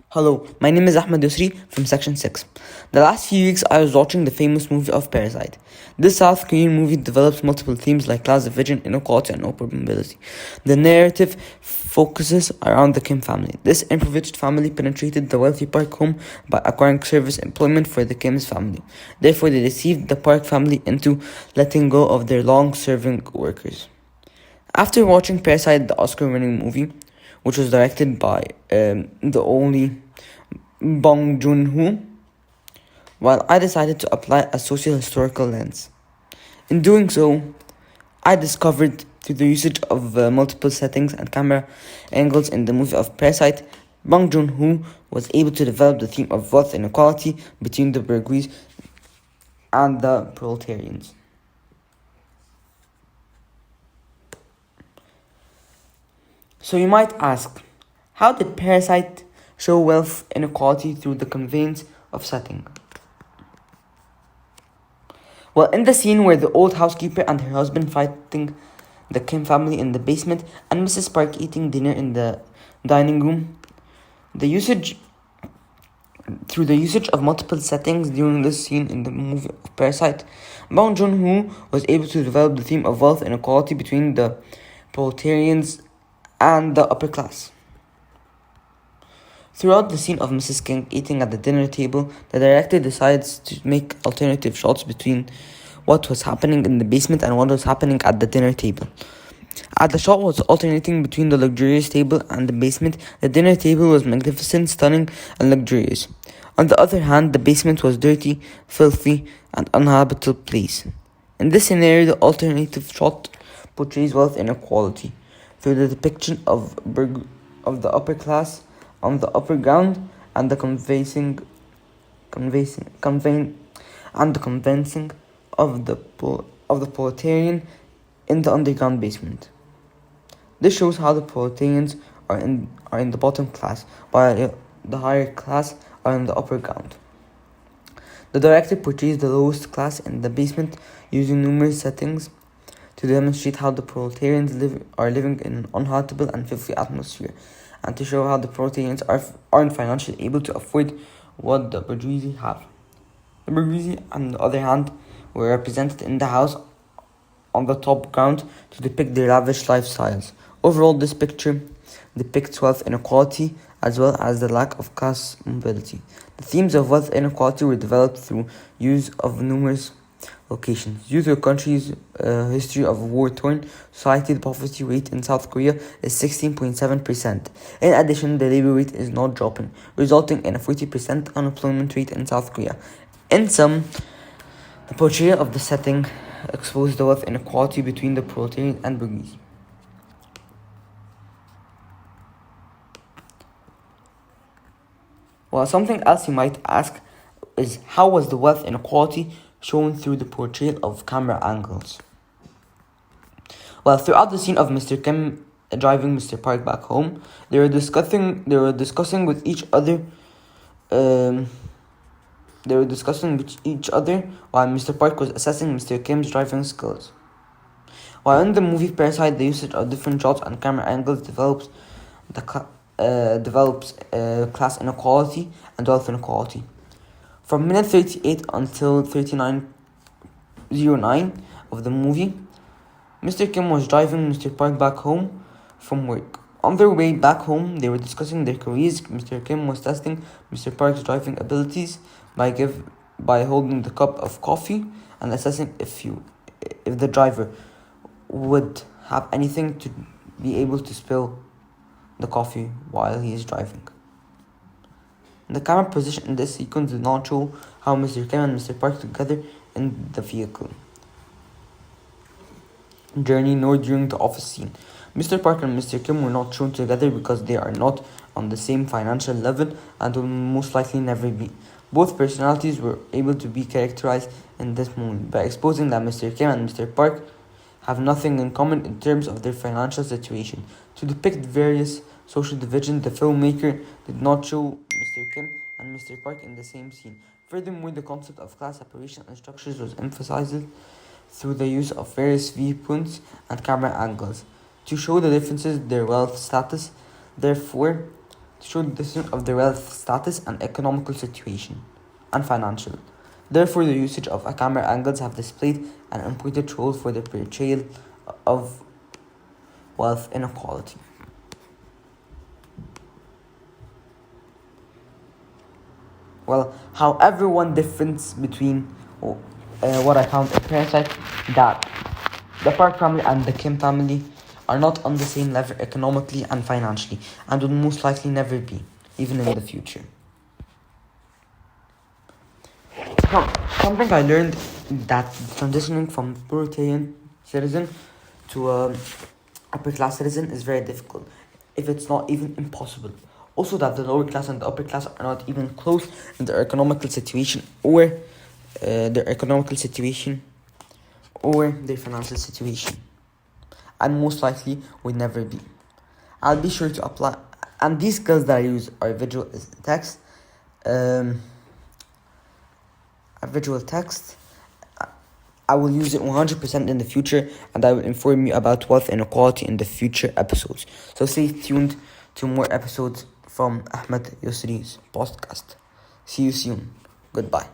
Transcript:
Hello, my name is Ahmed Youssri from Section 6. The last few weeks I was watching the famous movie of Parasite. This South Korean movie develops multiple themes like class division, inequality, and upward mobility. The narrative focuses around the Kim family. This impoverished family penetrated the wealthy Park home by acquiring service employment for the Kim's family. Therefore, they deceived the Park family into letting go of their long-serving workers. After watching Parasite, the Oscar-winning movie, which was directed by the only Bong Joon-ho, while I decided to apply a socio-historical lens. In doing so, I discovered through the usage of multiple settings and camera angles in the movie of Parasite, Bong Joon-ho was able to develop the theme of wealth inequality between the bourgeois and the proletarians. So you might ask, how did Parasite show wealth inequality through the conveyance of setting? Well, in the scene where the old housekeeper and her husband fighting the Kim family in the basement and Mrs. Park eating dinner in the dining room, through the usage of multiple settings during this scene in the movie of Parasite, Bong Joon-ho was able to develop the theme of wealth inequality between the proletarians and the upper class. Throughout the scene of Mrs. King eating at the dinner table, the director decides to make alternative shots between what was happening in the basement and what was happening at the dinner table. As the shot was alternating between the luxurious table and the basement, the dinner table was magnificent, stunning, and luxurious. On the other hand, the basement was dirty, filthy, and uninhabitable place. In this scenario, the alternative shot portrays wealth inequality through the depiction of the upper class on the upper ground and the convincing of the proletarian in the underground basement. This shows how the proletarians are in the bottom class, while the higher class are in the upper ground. The director portrays the lowest class in the basement using numerous settings to demonstrate how the proletarians are living in an unhabitable and filthy atmosphere, and to show how the proletarians aren't financially able to afford what the bourgeoisie have. The bourgeoisie, on the other hand, were represented in the house on the top ground to depict their lavish lifestyles. Overall, this picture depicts wealth inequality as well as the lack of class mobility. The themes of wealth inequality were developed through use of numerous locations. Due to the country's history of war-torn society, the poverty rate in South Korea is 16.7%. In addition, the labor rate is not dropping, resulting in a 40% unemployment rate in South Korea. In sum, the portrayal of the setting exposed the wealth inequality between the proletariat and bourgeoisie. Well, something else you might ask is, how was the wealth inequality shown through the portrayal of camera angles? Well, throughout the scene of Mr. Kim driving Mr. Park back home, they were discussing with each other. They were discussing with each other while Mr. Park was assessing Mr. Kim's driving skills. While in the movie Parasite, the usage of different shots and camera angles develops class inequality and wealth inequality. From minute 38 until 39:09 of the movie, Mr. Kim was driving Mr. Park back home from work. On their way back home, they were discussing their careers. Mr. Kim was testing Mr. Park's driving abilities by holding the cup of coffee and assessing if the driver would have anything to be able to spill the coffee while he is driving. The camera position in this sequence did not show how Mr. Kim and Mr. Park together in the vehicle journey nor during the office scene. Mr. Park and Mr. Kim were not shown together because they are not on the same financial level and will most likely never be. Both personalities were able to be characterized in this moment by exposing that Mr. Kim and Mr. Park have nothing in common in terms of their financial situation. To depict various social divisions, the filmmaker did not show Mr. Kim and Mr. Park in the same scene. Furthermore, the concept of class separation and structures was emphasized through the use of various viewpoints and camera angles to show the differences in their wealth status. Therefore, to show the difference of the wealth status and economical situation and financial. Therefore, the usage of a camera angles have displayed an important role for the portrayal of wealth inequality. Well, however, one difference between what I found in Parasite, that the Park family and the Kim family are not on the same level economically and financially, and will most likely never be, even in the future. Something I learned that transitioning from proletarian citizen to upper class citizen is very difficult, if it's not even impossible. Also, that the lower class and the upper class are not even close in their economical situation or their financial situation, and most likely will never be. I'll be sure to apply, and these skills that I use are visual text. A visual text. I will use it 100% in the future, and I will inform you about wealth inequality in the future episodes. So stay tuned to more episodes from Ahmed Youssri's podcast. See you soon. Goodbye.